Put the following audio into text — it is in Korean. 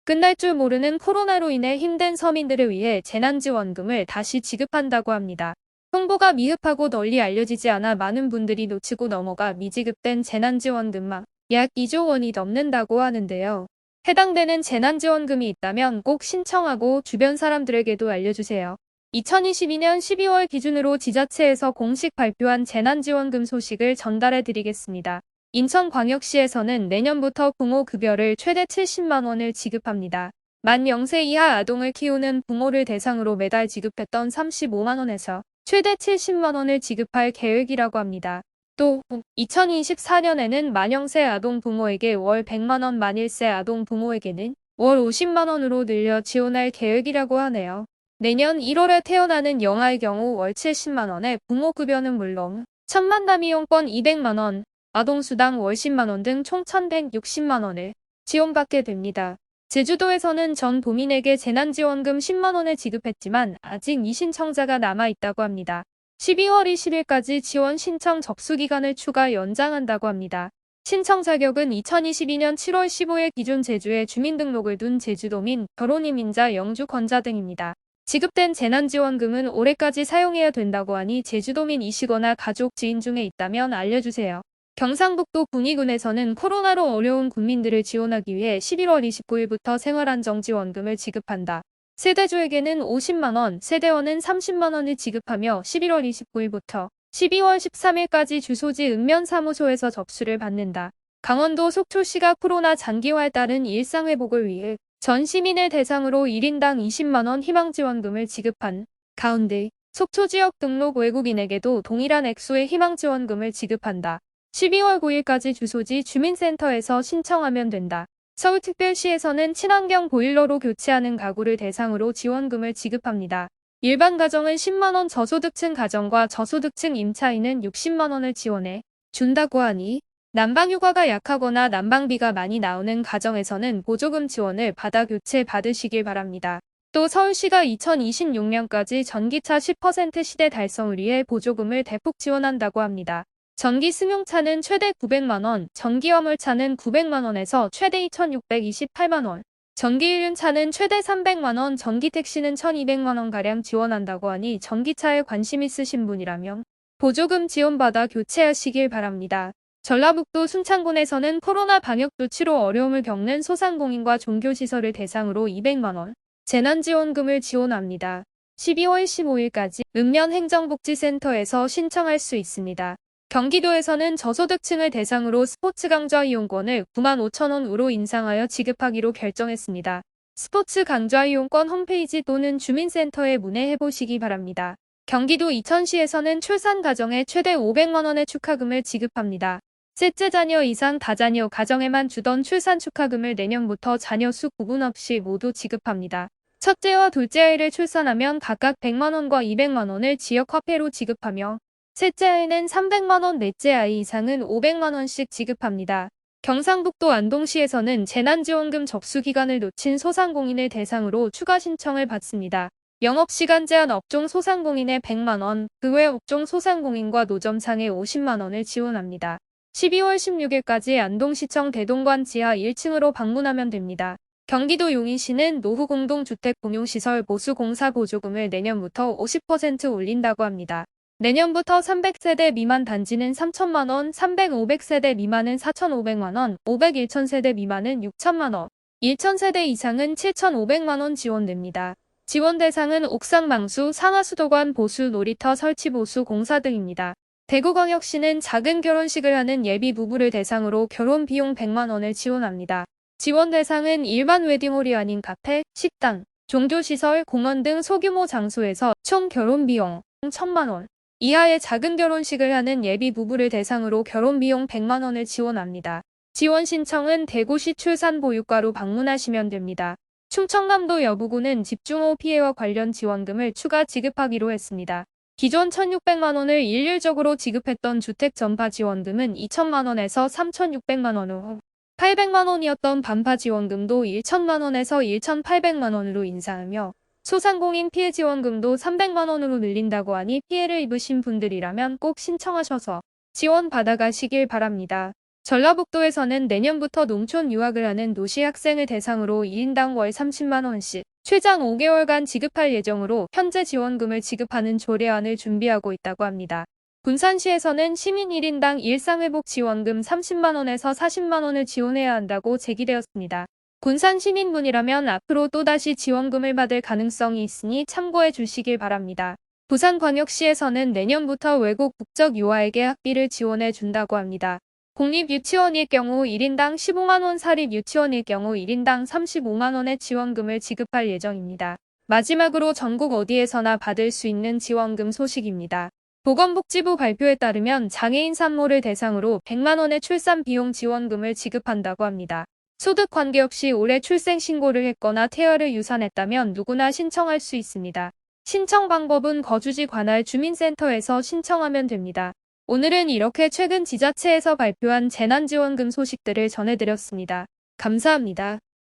끝날 줄 모르는 코로나로 인해 힘든 서민들을 위해 재난지원금을 다시 지급한다고 합니다. 홍보가 미흡하고 널리 알려지지 않아 많은 분들이 놓치고 넘어가 미지급된 재난지원금만 약 2조 원이 넘는다고 하는데요. 해당되는 재난지원금이 있다면 꼭 신청하고 주변 사람들에게도 알려주세요. 2022년 12월 기준으로 지자체에서 공식 발표한 재난지원금 소식을 전달해 드리겠습니다. 인천광역시에서는 내년부터 부모급여를 최대 70만 원을 지급합니다. 만 0세 이하 아동을 키우는 부모를 대상으로 매달 지급했던 35만 원에서 최대 70만 원을 지급할 계획이라고 합니다. 또 2024년에는 만 0세 아동 부모에게 월 100만 원, 만 1세 아동 부모에게는 월 50만 원으로 늘려 지원할 계획이라고 하네요. 내년 1월에 태어나는 영아의 경우 월 70만 원에 부모급여는 물론 천만담 이용권 200만 원, 아동수당 월 10만 원 등 총 1160만 원을 지원받게 됩니다. 제주도에서는 전 도민에게 재난지원금 10만 원을 지급했지만 아직 미신청자가 남아있다고 합니다. 12월 20일까지 지원 신청 접수기간을 추가 연장한다고 합니다. 신청 자격은 2022년 7월 15일 기준 제주에 주민등록을 둔 제주도민, 결혼이민자, 영주권자 등입니다. 지급된 재난지원금은 올해까지 사용해야 된다고 하니 제주도민이시거나 가족, 지인 중에 있다면 알려주세요. 경상북도 군위군에서는 코로나로 어려운 국민들을 지원하기 위해 11월 29일부터 생활안정지원금을 지급한다. 세대주에게는 50만 원, 세대원은 30만 원을 지급하며 11월 29일부터 12월 13일까지 주소지 읍면사무소에서 접수를 받는다. 강원도 속초시가 코로나 장기화에 따른 일상회복을 위해 전 시민을 대상으로 1인당 20만 원 희망지원금을 지급한 가운데 속초 지역 등록 외국인에게도 동일한 액수의 희망지원금을 지급한다. 12월 9일까지 주소지 주민센터에서 신청하면 된다. 서울특별시에서는 친환경 보일러로 교체하는 가구를 대상으로 지원금을 지급합니다. 일반 가정은 10만 원, 저소득층 가정과 저소득층 임차인은 60만 원을 지원해 준다고 하니 난방휴가가 약하거나 난방비가 많이 나오는 가정에서는 보조금 지원을 받아 교체 받으시길 바랍니다. 또 서울시가 2026년까지 전기차 10% 시대 달성을 위해 보조금을 대폭 지원한다고 합니다. 전기 승용차는 최대 900만 원, 전기 화물차는 900만 원에서 최대 2,628만 원, 전기 1륜차는 최대 300만 원, 전기 택시는 1,200만 원가량 지원한다고 하니 전기차에 관심 있으신 분이라면 보조금 지원받아 교체하시길 바랍니다. 전라북도 순창군에서는 코로나 방역 조치로 어려움을 겪는 소상공인과 종교시설을 대상으로 200만 원 재난지원금을 지원합니다. 12월 15일까지 읍면행정복지센터에서 신청할 수 있습니다. 경기도에서는 저소득층을 대상으로 스포츠 강좌 이용권을 9만 5천 원으로 인상하여 지급하기로 결정했습니다. 스포츠 강좌 이용권 홈페이지 또는 주민센터에 문의해보시기 바랍니다. 경기도 이천시에서는 출산 가정에 최대 500만 원의 축하금을 지급합니다. 셋째 자녀 이상 다자녀 가정에만 주던 출산 축하금을 내년부터 자녀 수 구분 없이 모두 지급합니다. 첫째와 둘째 아이를 출산하면 각각 100만 원과 200만 원을 지역화폐로 지급하며 셋째 아이는 300만 원, 넷째 아이 이상은 500만 원씩 지급합니다. 경상북도 안동시에서는 재난지원금 접수기간을 놓친 소상공인을 대상으로 추가 신청을 받습니다. 영업시간 제한 업종 소상공인에 100만 원, 그 외 업종 소상공인과 노점상에 50만 원을 지원합니다. 12월 16일까지 안동시청 대동관 지하 1층으로 방문하면 됩니다. 경기도 용인시는 노후 공동주택 공용시설 보수공사 보조금을 내년부터 50% 올린다고 합니다. 내년부터 300세대 미만 단지는 3천만 원, 300, 500세대 미만은 4,500만 원, 500, 1,000세대 미만은 6천만 원, 1,000세대 이상은 7,500만 원 지원됩니다. 지원 대상은 옥상망수, 상하수도관 보수, 놀이터 설치 보수 공사 등입니다. 대구광역시는 작은 결혼식을 하는 예비 부부를 대상으로 결혼 비용 100만 원을 지원합니다. 지원 대상은 일반 웨딩홀이 아닌 카페, 식당, 종교시설, 공원 등 소규모 장소에서 총 결혼 비용 1,000만 원 이하의 작은 결혼식을 하는 예비 부부를 대상으로 결혼 비용 100만 원을 지원합니다. 지원 신청은 대구시 출산보육과로 방문하시면 됩니다. 충청남도 여부구는 집중호우 피해와 관련 지원금을 추가 지급하기로 했습니다. 기존 1,600만 원을 일률적으로 지급했던 주택 전파 지원금은 2천만 원에서 3,600만 원으로 800만 원이었던 반파 지원금도 1천만 원에서 1,800만 원으로 인상하며 소상공인 피해 지원금도 300만 원으로 늘린다고 하니 피해를 입으신 분들이라면 꼭 신청하셔서 지원 받아가시길 바랍니다. 전라북도에서는 내년부터 농촌 유학을 하는 노시 학생을 대상으로 1인당 월 30만 원씩 최장 5개월간 지급할 예정으로 현재 지원금을 지급하는 조례안을 준비하고 있다고 합니다. 군산시에서는 시민 1인당 일상회복 지원금 30만 원에서 40만 원을 지원해야 한다고 제기되었습니다. 군산 시민분이라면 앞으로 또다시 지원금을 받을 가능성이 있으니 참고해 주시길 바랍니다. 부산광역시에서는 내년부터 외국 국적 유아에게 학비를 지원해 준다고 합니다. 공립유치원일 경우 1인당 15만 원, 사립유치원일 경우 1인당 35만 원의 지원금을 지급할 예정입니다. 마지막으로 전국 어디에서나 받을 수 있는 지원금 소식입니다. 보건복지부 발표에 따르면 장애인 산모를 대상으로 100만 원의 출산 비용 지원금을 지급한다고 합니다. 소득 관계없이 올해 출생 신고를 했거나 태아를 유산했다면 누구나 신청할 수 있습니다. 신청 방법은 거주지 관할 주민센터에서 신청하면 됩니다. 오늘은 이렇게 최근 지자체에서 발표한 재난지원금 소식들을 전해드렸습니다. 감사합니다.